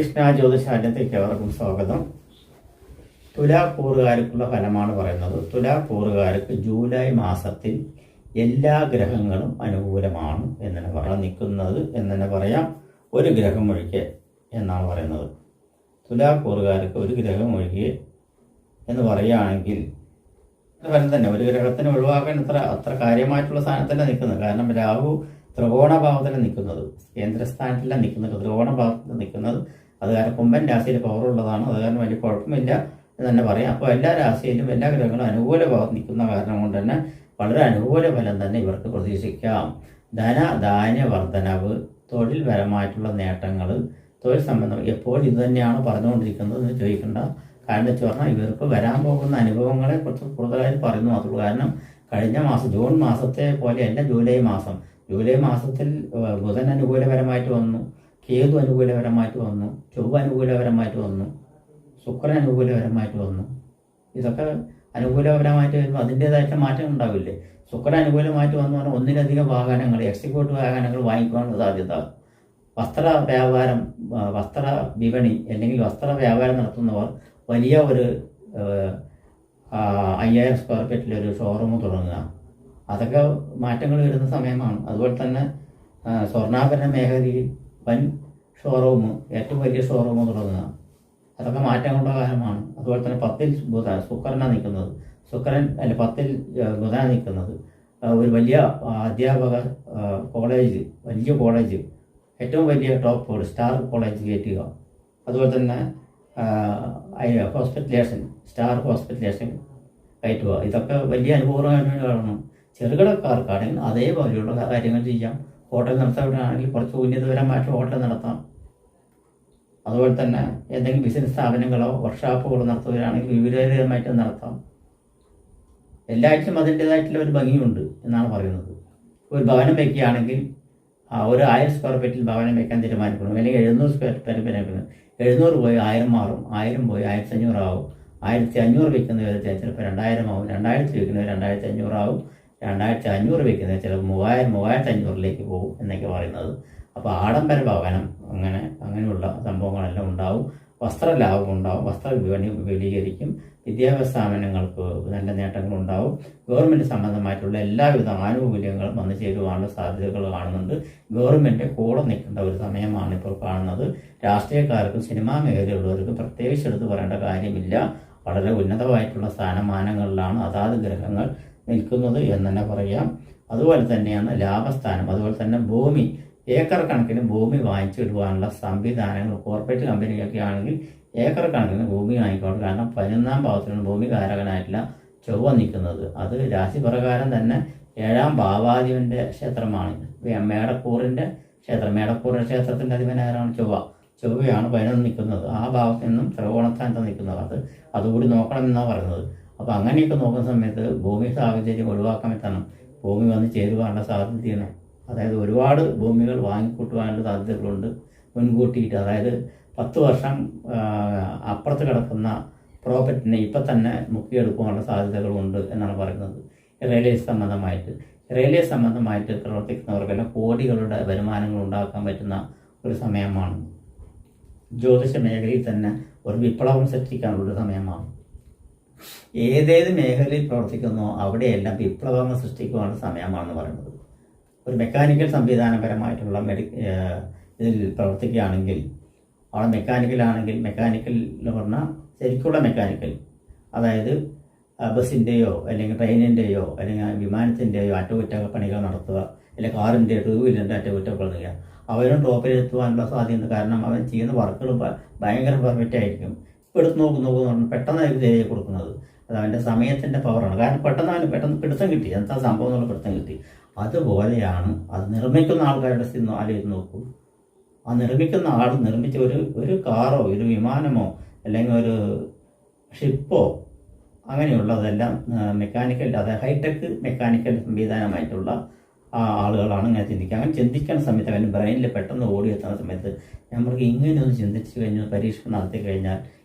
ശ്രീകൃഷ്ണ ജ്യോതിശാലയത്തേക്ക് അവർക്കും സ്വാഗതം. തുലാക്കൂറുകാർക്കുള്ള ഫലമാണ് പറയുന്നത്. തുലാക്കൂറുകാർക്ക് ജൂലൈ മാസത്തിൽ എല്ലാ ഗ്രഹങ്ങളും അനുകൂലമാണ് എന്ന് നിൽക്കുന്നത് എന്ന് പറയാം. ഒരു ഗ്രഹം ഒഴികെ എന്നാണ് പറയുന്നത്. തുലാക്കൂറുകാർക്ക് ഒരു ഗ്രഹം ഒഴികെ എന്ന് പറയുകയാണെങ്കിൽ ഫലം തന്നെ ഒരു ഗ്രഹത്തിന് ഒഴിവാക്കാൻ അത്ര കാര്യമായിട്ടുള്ള സ്ഥാനത്തല്ല നിൽക്കുന്നത്. കാരണം രാഹു ത്രികോണഭാവത്തിൽ നിൽക്കുന്നത്, കേന്ദ്രസ്ഥാനത്തില്ല നിൽക്കുന്നത്, ത്രികോണഭാവത്തിൽ നിൽക്കുന്നത്. അത് കാരണം കുംഭൻ രാശിയിൽ പവറുള്ളതാണ്. അത് കാരണം വലിയ കുഴപ്പമില്ല എന്ന് തന്നെ പറയാം. അപ്പോൾ എല്ലാ രാശിയിലും എല്ലാ ഗ്രഹങ്ങളും അനുകൂല ഭാവം നിൽക്കുന്ന കാരണം കൊണ്ട് തന്നെ വളരെ അനുകൂല ഫലം തന്നെ ഇവർക്ക് പ്രതീക്ഷിക്കാം. ധാന്യ വർധനവ്, തൊഴിൽപരമായിട്ടുള്ള നേട്ടങ്ങൾ, തൊഴിൽ സംബന്ധം എപ്പോഴും ഇത് തന്നെയാണ് പറഞ്ഞുകൊണ്ടിരിക്കുന്നത് എന്ന് ചോദിക്കേണ്ട. കാരണം വെച്ച് പറഞ്ഞാൽ ഇവർക്ക് വരാൻ പോകുന്ന അനുഭവങ്ങളെ കുറിച്ച് കൂടുതലായി പറയുന്നു മാത്രമേ. കാരണം കഴിഞ്ഞ മാസം ജൂൺ മാസത്തെ പോലെയല്ല ജൂലൈ മാസത്തിൽ ബുധൻ അനുകൂലപരമായിട്ട് വന്നു, കേതു അനുകൂലപരമായിട്ട് വന്നു, ചൊവ്വ അനുകൂലപരമായിട്ട് വന്നു, ശുക്രൻ അനുകൂലപരമായിട്ട് വന്നു. ഇതൊക്കെ അനുകൂലപരമായിട്ട് വരുമ്പോൾ അതിൻ്റേതായിട്ടുള്ള മാറ്റം ഉണ്ടാവില്ലേ. ശുക്രൻ അനുകൂലമായിട്ട് വന്നു പറഞ്ഞാൽ ഒന്നിലധികം വാഹനങ്ങൾ, എക്സിക്യൂട്ടീവ് വാഹനങ്ങൾ വാങ്ങിക്കാനുള്ള സാധ്യത. വസ്ത്ര വിപണി അല്ലെങ്കിൽ വസ്ത്ര വ്യാപാരം നടത്തുന്നവർ വലിയ ഒരു 5000 സ്ക്വയർ ഫീറ്റിലൊരു ഷോറൂം തുടങ്ങുക, അതൊക്കെ മാറ്റങ്ങൾ വരുന്ന സമയമാണ്. അതുപോലെ തന്നെ സ്വർണ്ണാഭരണ മേഖലയിൽ വൻ ഷോറൂം, ഏറ്റവും വലിയ ഷോറൂം തുടങ്ങുക, അതൊക്കെ മാറ്റങ്ങളുടെ കാലമാണ്. അതുപോലെ തന്നെ 10ൽ ശുക്രനാണ് നിൽക്കുന്നത്, 10ൽ ബുധനാണ് നിൽക്കുന്നത്. ഒരു വലിയ അധ്യാപക കോളേജ്, വലിയ കോളേജ്, ഏറ്റവും വലിയ ടോപ്പ് ബോർഡ് സ്റ്റാർ കോളേജ് കയറ്റുക. അതുപോലെ തന്നെ സ്റ്റാർ ഹോസ്പിറ്റലേഷൻ കയറ്റുക. ഇതൊക്കെ വലിയ അനുഭവമായിട്ട് കാണണം. ചെറുകിടക്കാർക്കാണെങ്കിൽ അതേപോലെയുള്ള കാര്യങ്ങൾ ചെയ്യാം. ഹോട്ടൽ നടത്തുന്നവരാണെങ്കിൽ കുറച്ച് ഉന്നതപരമായിട്ട് ഹോട്ടൽ നടത്താം. അതുപോലെ തന്നെ എന്തെങ്കിലും ബിസിനസ് സ്ഥാപനങ്ങളോ വർക്ക്ഷോപ്പുകളോ നടത്തുന്നവരാണെങ്കിൽ വിപുലമായിട്ട് നടത്താം. എല്ലാറ്റിലും അതിൻ്റേതായിട്ടുള്ള ഒരു ഭംഗിയുണ്ട് എന്നാണ് പറയുന്നത്. ഒരു ഭവനം വയ്ക്കുകയാണെങ്കിൽ ഒരു 1000 സ്ക്വയർ ഫീറ്റിൽ ഭവനം വയ്ക്കാൻ തീരുമാനിക്കണം. അല്ലെങ്കിൽ 700 സ്ക്വയർ ഫീറ്റ് 700 പോയി 1000 മാറും, 1000 പോയി 1500 ആവും, 1500 വയ്ക്കുന്നവർ ചിലപ്പോൾ 2000 ആവും, 2000 വയ്ക്കുന്നവർ 2500 ആവും, 2500 വയ്ക്കുന്നവർ ചിലപ്പോൾ 3500 പോകും എന്നൊക്കെ പറയുന്നത്. അപ്പോൾ ആഡംബര ഭവനം അങ്ങനെയുള്ള സംഭവങ്ങളെല്ലാം ഉണ്ടാവും. വസ്ത്രലാഭം ഉണ്ടാവും, വസ്ത്ര വിപണി വിപുലീകരിക്കും, വിദ്യാഭ്യാസ സ്ഥാപനങ്ങൾക്ക് നല്ല നേട്ടങ്ങളുണ്ടാവും. ഗവൺമെൻറ് സംബന്ധമായിട്ടുള്ള എല്ലാവിധ ആനുകൂല്യങ്ങളും വന്നു ചേരുവാനുള്ള സാധ്യതകൾ കാണുന്നുണ്ട്. ഗവൺമെൻറ് കൂടെ നിൽക്കേണ്ട ഒരു സമയമാണ് ഇപ്പോൾ കാണുന്നത്. രാഷ്ട്രീയക്കാർക്കും സിനിമാ മേഖലയുള്ളവർക്ക് പ്രത്യേകിച്ച് എടുത്ത് പറയേണ്ട കാര്യമില്ല. വളരെ ഉന്നതമായിട്ടുള്ള സ്ഥാനമാനങ്ങളിലാണ് അതാത് ഗ്രഹങ്ങൾ നിൽക്കുന്നത് എന്ന് തന്നെ പറയാം. അതുപോലെ തന്നെയാണ് ലാഭസ്ഥാനം. അതുപോലെ തന്നെ ഭൂമി, ഏക്കർ കണക്കിന് ഭൂമി വാങ്ങിച്ചിടുവാനുള്ള സംവിധാനങ്ങൾ കോർപ്പറേറ്റ് കമ്പനികളൊക്കെ ആണെങ്കിൽ ഏക്കർ കണക്കിന് ഭൂമി വാങ്ങിക്കോളും. കാരണം 11ാം ഭാവത്തിലാണ് ഭൂമികാരകനായിട്ടുള്ള ചൊവ്വ നിൽക്കുന്നത്. അത് രാശിപ്രകാരം തന്നെ 7ാം ഭാവാധിപന്റെ ക്ഷേത്രമാണ് മേടക്കൂറിന്റെ ക്ഷേത്രം. മേടക്കൂറിന്റെ ക്ഷേത്രത്തിന്റെ അധിപനാരാണ്? ചൊവ്വയാണ് 11 നിൽക്കുന്നത്. ആ ഭാവത്തിൽ നിന്നും ത്രികോണസ്ഥാനത്ത് നിൽക്കുന്നത്. അതുകൂടി നോക്കണമെന്നാണ് പറയുന്നത്. അപ്പോൾ അങ്ങനെയൊക്കെ നോക്കുന്ന സമയത്ത് ഭൂമി സാഹചര്യം ഒഴിവാക്കാൻ പറ്റണം. ഭൂമി വന്ന് ചേരുവാനുള്ള സാധ്യതയാണ്. അതായത് ഒരുപാട് ഭൂമികൾ വാങ്ങിക്കൂട്ടുവാനുള്ള സാധ്യതകളുണ്ട് മുൻകൂട്ടിയിട്ട്. അതായത് 10 വർഷം അപ്പുറത്ത് കിടക്കുന്ന പ്രോപ്പർട്ടിനെ ഇപ്പം തന്നെ മുക്കിയെടുക്കുവാനുള്ള സാധ്യതകളുണ്ട് എന്നാണ് പറയുന്നത്. റെയിൽവേ സംബന്ധമായിട്ട് പ്രവർത്തിക്കുന്നവർക്കെല്ലാം കോടികളുടെ വരുമാനങ്ങൾ ഉണ്ടാക്കാൻ പറ്റുന്ന ഒരു സമയമാണ്. ജ്യോതിഷ മേഖലയിൽ തന്നെ ഒരു വിപ്ലവം സൃഷ്ടിക്കാനുള്ള സമയമാണ്. ഏതേത് മേഖലയിൽ പ്രവർത്തിക്കുന്നോ അവിടെയെല്ലാം വിപ്ലവങ്ങൾ സൃഷ്ടിക്കുവാനുള്ള സമയമാണെന്ന് പറയുന്നത്. ഒരു മെക്കാനിക്കൽ സംവിധാനപരമായിട്ടുള്ള ഇതിൽ പ്രവർത്തിക്കുകയാണെങ്കിൽ അവിടെ മെക്കാനിക്കൽ എന്ന് പറഞ്ഞാൽ ശരിക്കുള്ള മെക്കാനിക്കൽ, അതായത് ബസ്സിൻ്റെയോ അല്ലെങ്കിൽ ട്രെയിനിൻ്റെയോ അല്ലെങ്കിൽ വിമാനത്തിൻ്റെയോ അറ്റകുറ്റപ്പണികൾ നടത്തുക, അല്ലെങ്കിൽ കാറിൻ്റെ 2 വീലറിൻ്റെ അറ്റകുറ്റപ്പണി ചെയ്യുക. അവരും ടോപ്പിലെത്തുവാനുള്ള സാധ്യത. കാരണം അവൻ ചെയ്യുന്ന വർക്കുകൾ ഭയങ്കര പെർഫെക്റ്റ് ആയിരിക്കും. ഇപ്പോൾ എടുത്ത് നോക്കുന്നു പറഞ്ഞാൽ പെട്ടെന്ന് ചെയ്ത് കൊടുക്കുന്നത്. അത് അവൻ്റെ സമയത്തിൻ്റെ പവറാണ്. കാരണം പെട്ടെന്ന് പിടുത്തം കിട്ടി, എന്താ സംഭവം എന്നുള്ള പിടുത്തം കിട്ടി. അതുപോലെയാണ് അത് നിർമ്മിക്കുന്ന ആൾക്കാരുടെ സ്ഥിതി ആലോചിച്ച് നോക്കൂ. ആ നിർമ്മിക്കുന്ന ആൾ നിർമ്മിച്ച ഒരു കാറോ ഒരു വിമാനമോ അല്ലെങ്കിൽ ഒരു ഷിപ്പോ അങ്ങനെയുള്ളതെല്ലാം മെക്കാനിക്കൽ, അതായത് ഹൈടെക് മെക്കാനിക്കൽ സംവിധാനമായിട്ടുള്ള ആളുകളാണ് ഇങ്ങനെ ചിന്തിക്കുക. അങ്ങനെ ചിന്തിക്കുന്ന സമയത്ത് അവൻ്റെ ബ്രെയിനിൽ പെട്ടെന്ന് ഓടിയെത്തുന്ന സമയത്ത് നമ്മൾക്ക് ഇങ്ങനെയൊന്ന് ചിന്തിച്ച് കഴിഞ്ഞാൽ പരീക്ഷണം നടത്തി കഴിഞ്ഞാൽ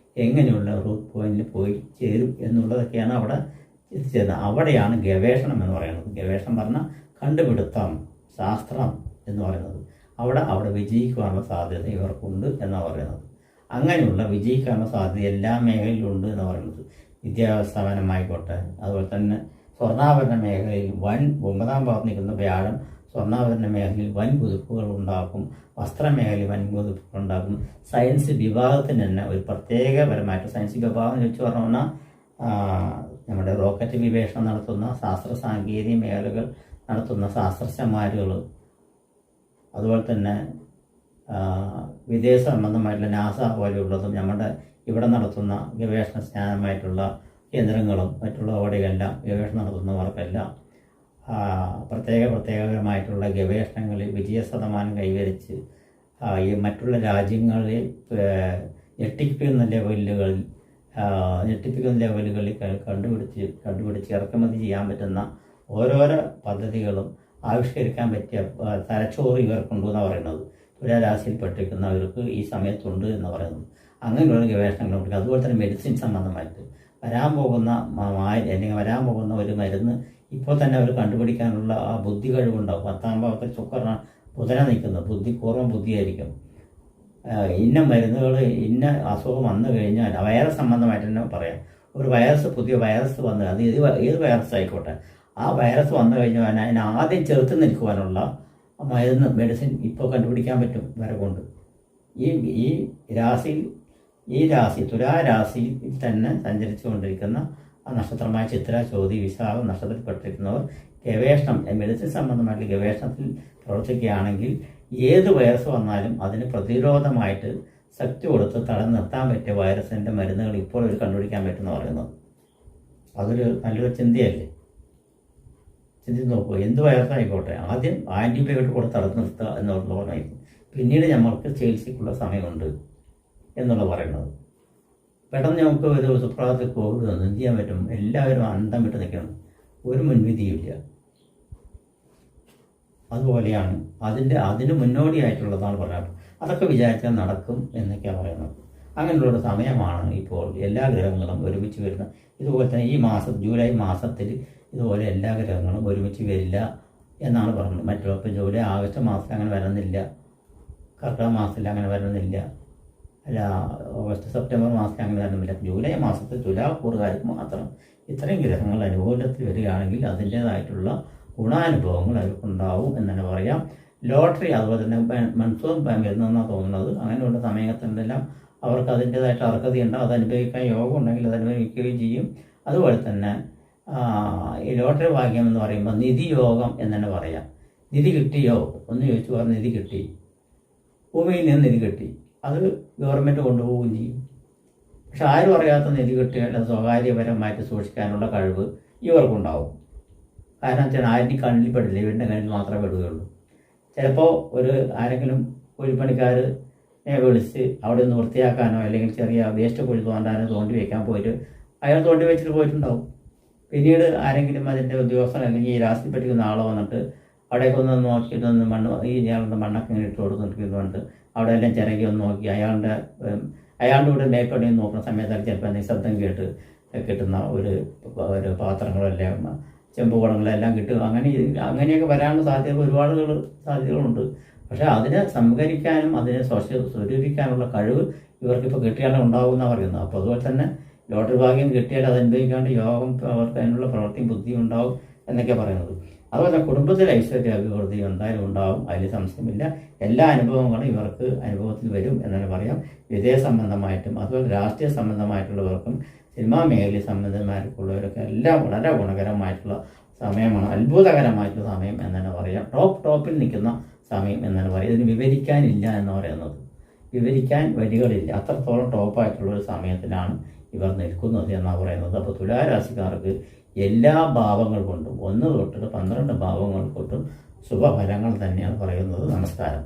എങ്ങനെയുള്ള റൂട്ട് പോയിന്റിൽ പോയി ചേരും എന്നുള്ളതൊക്കെയാണ് അവിടെ എത്തിച്ചേരുന്നത്. അവിടെയാണ് ഗവേഷണം എന്ന് പറയുന്നത്. ഗവേഷണം പറഞ്ഞാൽ കണ്ടുപിടുത്തം, ശാസ്ത്രം എന്ന് പറയുന്നത്. അവിടെ വിജയിക്കുവാനുള്ള സാധ്യത ഇവർക്കുണ്ട് എന്നാണ് പറയുന്നത്. അങ്ങനെയുള്ള വിജയിക്കാനുള്ള സാധ്യത എല്ലാ മേഖലയിലും ഉണ്ട് എന്ന് പറയുന്നത്. വിദ്യാഭ്യാസപരമായിക്കോട്ടെ, അതുപോലെ തന്നെ സ്വർണ്ണാഭരണ മേഖലയിൽ വൻ 9ാം ഭാവത്ത് നിൽക്കുന്ന വ്യാഴം സ്വർണ്ണാഭരണ മേഖലയിൽ വൻ കുതിപ്പുകൾ ഉണ്ടാക്കും. വസ്ത്രമേഖലയിൽ വൻ കുതിപ്പുകൾ ഉണ്ടാക്കും. സയൻസ് വിഭാഗത്തിന് തന്നെ ഒരു പ്രത്യേകപരമായിട്ട് സയൻസ് വിഭാഗം എന്ന് വെച്ച് പറഞ്ഞാൽ നമ്മുടെ റോക്കറ്റ് ഗവേഷണം നടത്തുന്ന ശാസ്ത്ര സാങ്കേതിക മേഖലകൾ നടത്തുന്ന ശാസ്ത്രജ്ഞന്മാരുകൾ, അതുപോലെ തന്നെ വിദേശ സംബന്ധമായിട്ടുള്ള നാസ പോലെയുള്ളതും നമ്മുടെ ഇവിടെ നടത്തുന്ന ഗവേഷണ സ്ഥാനമായിട്ടുള്ള കേന്ദ്രങ്ങളും മറ്റുള്ളവരുടെയെല്ലാം ഗവേഷണം നടത്തുന്നവർക്കെല്ലാം പ്രത്യേകപരമായിട്ടുള്ള ഗവേഷണങ്ങളിൽ വിജയ ശതമാനം കൈവരിച്ച് ഈ മറ്റുള്ള രാജ്യങ്ങളിൽ ഞെട്ടിപ്പിക്കുന്ന ലെവലുകളിൽ കണ്ടുപിടിച്ച് ഇറക്കുമതി ചെയ്യാൻ പറ്റുന്ന ഓരോരോ പദ്ധതികളും ആവിഷ്കരിക്കാൻ പറ്റിയ തലച്ചോറ് ഇവർക്കുണ്ടെന്നാണ് പറയുന്നത്. തുലാരാശിയിൽപ്പെട്ടിരിക്കുന്നവർക്ക് ഈ സമയത്തുണ്ട് എന്ന് പറയുന്നത്. അങ്ങനെയുള്ള ഗവേഷണങ്ങളുണ്ട്. അതുപോലെ തന്നെ മെഡിസിൻ സംബന്ധമായിട്ട് വരാൻ പോകുന്ന ഒരു മരുന്ന് ഇപ്പോൾ തന്നെ അവർ കണ്ടുപിടിക്കാനുള്ള ആ ബുദ്ധി കഴിവുണ്ടാവും. 10ാം ഭാവത്തിൽ ശുക്രനാണ് ബുധന നിൽക്കുന്നത്. പൂർവ്വം ബുദ്ധിയായിരിക്കും. ഇന്ന മരുന്നുകൾ ഇന്ന അസുഖം വന്നു കഴിഞ്ഞാൽ വൈറസ് സംബന്ധമായിട്ട് തന്നെ പറയാം. ഒരു പുതിയ വൈറസ് വന്നു, അത് ഏത് വൈറസ് ആയിക്കോട്ടെ, ആ വൈറസ് വന്നു കഴിഞ്ഞാൽ അതിനെ ആദ്യം ചെറുത്ത് നിൽക്കുവാനുള്ള മരുന്ന് മെഡിസിൻ ഇപ്പോൾ കണ്ടുപിടിക്കാൻ പറ്റും വരെ കൊണ്ട്. ഈ രാശി തുലാരാശിയിൽ തന്നെ സഞ്ചരിച്ചു കൊണ്ടിരിക്കുന്ന ആ നക്ഷത്രമായ ചിത്ര, ചോതി, വിശാഖം നക്ഷത്രത്തിൽപ്പെട്ടിരിക്കുന്നവർ മെഡിസിൻ സംബന്ധമായിട്ടുള്ള ഗവേഷണത്തിൽ പ്രവർത്തിക്കുകയാണെങ്കിൽ ഏത് വൈറസ് വന്നാലും അതിന് പ്രതിരോധമായിട്ട് ശക്തി കൊടുത്ത് തടഞ്ഞു നിർത്താൻ പറ്റിയ വൈറസിൻ്റെ മരുന്നുകൾ ഇപ്പോൾ അവർ കണ്ടുപിടിക്കാൻ പറ്റുമെന്ന് പറയുന്നത്. അതൊരു നല്ലൊരു ചിന്തയല്ലേ? ചിന്തിച്ച് നോക്കൂ. എന്ത് വൈറസായിക്കോട്ടെ ആദ്യം ആൻറ്റിബയോട്ടിക് കൊടുത്ത് തടഞ്ഞു നിർത്തുക എന്നുള്ള പറയുന്നത്. പിന്നീട് നമ്മൾക്ക് ചികിത്സയ്ക്കുള്ള സമയമുണ്ട് എന്നുള്ള പറയുന്നത്. പെട്ടെന്ന് നമുക്ക് ഒരു സുപ്രഭാതത്തിൽ കോവിഡ് വന്നു, എന്ത് ചെയ്യാൻ പറ്റും? എല്ലാവരും അന്തം വിട്ട് നിൽക്കണം, ഒരു മുൻവിധിയുമില്ല. അതുപോലെയാണ് അതിന് മുന്നോടിയായിട്ടുള്ളതാണ് പറയുന്നത്. അതൊക്കെ വിചാരിച്ചാൽ നടക്കും എന്നൊക്കെയാണ് പറയുന്നത്. അങ്ങനെയുള്ളൊരു സമയമാണ് ഇപ്പോൾ എല്ലാ ഗ്രഹങ്ങളും ഒരുമിച്ച് വരുന്നത്. ഇതുപോലെ തന്നെ ഈ ജൂലൈ മാസത്തിൽ ഇതുപോലെ എല്ലാ ഗ്രഹങ്ങളും ഒരുമിച്ച് വരില്ല എന്നാണ് പറയുന്നത്. ഇപ്പോൾ ജൂലൈ ആഗസ്റ്റ് മാസത്തിൽ അങ്ങനെ വരുന്നില്ല, കർക്കിടക മാസത്തിൽ അങ്ങനെ വരുന്നില്ല, അല്ല ഓഗസ്റ്റ് സെപ്റ്റംബർ മാസത്തിൽ അങ്ങനെ വരുന്നില്ല. ജൂലൈ മാസത്തിൽ തുലാക്കൂറുകാർക്ക് മാത്രം ഇത്രയും ഗ്രഹങ്ങൾ അനുകൂലത്തിൽ വരികയാണെങ്കിൽ അതിൻ്റേതായിട്ടുള്ള ഗുണാനുഭവങ്ങൾ അവർക്കുണ്ടാവും എന്ന് തന്നെ പറയാം. ലോട്ടറി അതുപോലെ തന്നെ മൺസൂൺ വരുന്നതെന്നാണ് തോന്നുന്നത്. അങ്ങനെയുള്ള സമയത്തിലെല്ലാം അവർക്ക് അതിൻ്റേതായിട്ട് അർഹതയുണ്ട്. അത് അനുഭവിക്കാൻ യോഗം ഉണ്ടെങ്കിൽ അത് അനുഭവിക്കുകയും ചെയ്യും. അതുപോലെ തന്നെ ഈ ലോട്ടറി ഭാഗ്യം എന്ന് പറയുമ്പോൾ നിധി യോഗം എന്ന് തന്നെ പറയാം. നിധി കിട്ടിയോ ഒന്ന് ചോദിച്ചു പറഞ്ഞ് നിധി കിട്ടി, ഭൂമിയിൽ നിന്ന് നിധി കിട്ടി, അത് ഗവൺമെൻറ് കൊണ്ടുപോവുകയും ചെയ്യും. പക്ഷെ ആരും അറിയാത്ത നിധി കിട്ടിയാൽ അത് സ്വകാര്യപരമായിട്ട് സൂക്ഷിക്കാനുള്ള കഴിവ് ഇവർക്കുണ്ടാവും. കാരണം വെച്ചാൽ ആരും കണ്ണിൽ പെടില്ല, ഇവരുടെ കണ്ണിൽ മാത്രമേ പെടുകയുള്ളൂ. ചിലപ്പോൾ ആരെങ്കിലും കൂലിപ്പണിക്കാരനെ വിളിച്ച് അവിടെ ഒന്ന് വൃത്തിയാക്കാനോ അല്ലെങ്കിൽ ചെറിയ വേസ്റ്റ് കുഴി തോണ്ടി വയ്ക്കാൻ പോയിട്ട് അയാൾ തോണ്ടി വെച്ചിട്ട് പോയിട്ടുണ്ടാവും. പിന്നീട് ആരെങ്കിലും അതിൻ്റെ ഉദ്യോഗസ്ഥൻ അല്ലെങ്കിൽ ഈ രാശി പറ്റിക്കുന്ന ആളോ വന്നിട്ട് അവിടേക്ക് ഒന്ന് നോക്കിയിട്ടൊന്ന് ഇയാളുടെ മണ്ണൊക്കെ ഇങ്ങനെ ഇട്ട് കൊടുത്തിട്ട് അവിടെ എല്ലാം ചിരകി ഒന്ന് നോക്കി അയാളുടെ കൂടെ മേപ്പടി നോക്കുന്ന സമയത്തൊക്കെ ചിലപ്പോൾ നിശബ്ദം കിട്ടുന്ന ഒരു പാത്രങ്ങളെല്ലാം ചെമ്പുകുടങ്ങളെല്ലാം കിട്ടുക, അങ്ങനെയൊക്കെ വരാനുള്ള സാധ്യതകൾ സാധ്യതകളുണ്ട്. പക്ഷേ അതിനെ സംസ്കരിക്കാനും അതിനെ സ്വരൂപിക്കാനുള്ള കഴിവ് ഇവർക്കിപ്പോൾ കിട്ടിയാലും ഉണ്ടാകുമെന്നാണ് പറയുന്നത്. അപ്പോൾ അതുപോലെ തന്നെ ലോട്ടറി ഭാഗ്യം കിട്ടിയാൽ അത് അനുഭവിക്കാണ്ട് യോഗം അവർക്ക് അതിനുള്ള പ്രവൃത്തിയും ബുദ്ധിയും ഉണ്ടാവും എന്നൊക്കെ പറയുന്നത്. അതുപോലെ കുടുംബത്തിൽ ഐശ്വര്യ അഭിവൃദ്ധി എന്തായാലും ഉണ്ടാവും, അതിൽ സംശയമില്ല. എല്ലാ അനുഭവങ്ങളും ഇവർക്ക് അനുഭവത്തിൽ വരും എന്നാണ് പറയാം. വിദേശ സംബന്ധമായിട്ടും അതുപോലെ രാഷ്ട്രീയ സംബന്ധമായിട്ടുള്ളവർക്കും സിനിമാ മേഖലയിൽ സംബന്ധമായിട്ടുള്ളവരൊക്കെ എല്ലാം വളരെ ഗുണകരമായിട്ടുള്ള സമയമാണ്, അത്ഭുതകരമായിട്ടുള്ള സമയം എന്ന് തന്നെ പറയാം. ടോപ്പിൽ നിൽക്കുന്ന സമയം എന്ന് തന്നെ പറയാം. ഇതിന് വിവരിക്കാനില്ല എന്ന് പറയുന്നത്, വിവരിക്കാൻ വരികളില്ല, അത്രത്തോളം ടോപ്പായിട്ടുള്ളൊരു സമയത്തിലാണ് ഇവർ നിൽക്കുന്നത് എന്നാണ് പറയുന്നത്. അപ്പോൾ തുലാരാശിക്കാർക്ക് എല്ലാ ഭാവങ്ങൾ കൊണ്ടും 1 തൊട്ട് 12 ഭാവങ്ങൾ കൊണ്ടും ശുഭഫലങ്ങൾ തന്നെയാണ് പറയുന്നത്. നമസ്കാരം.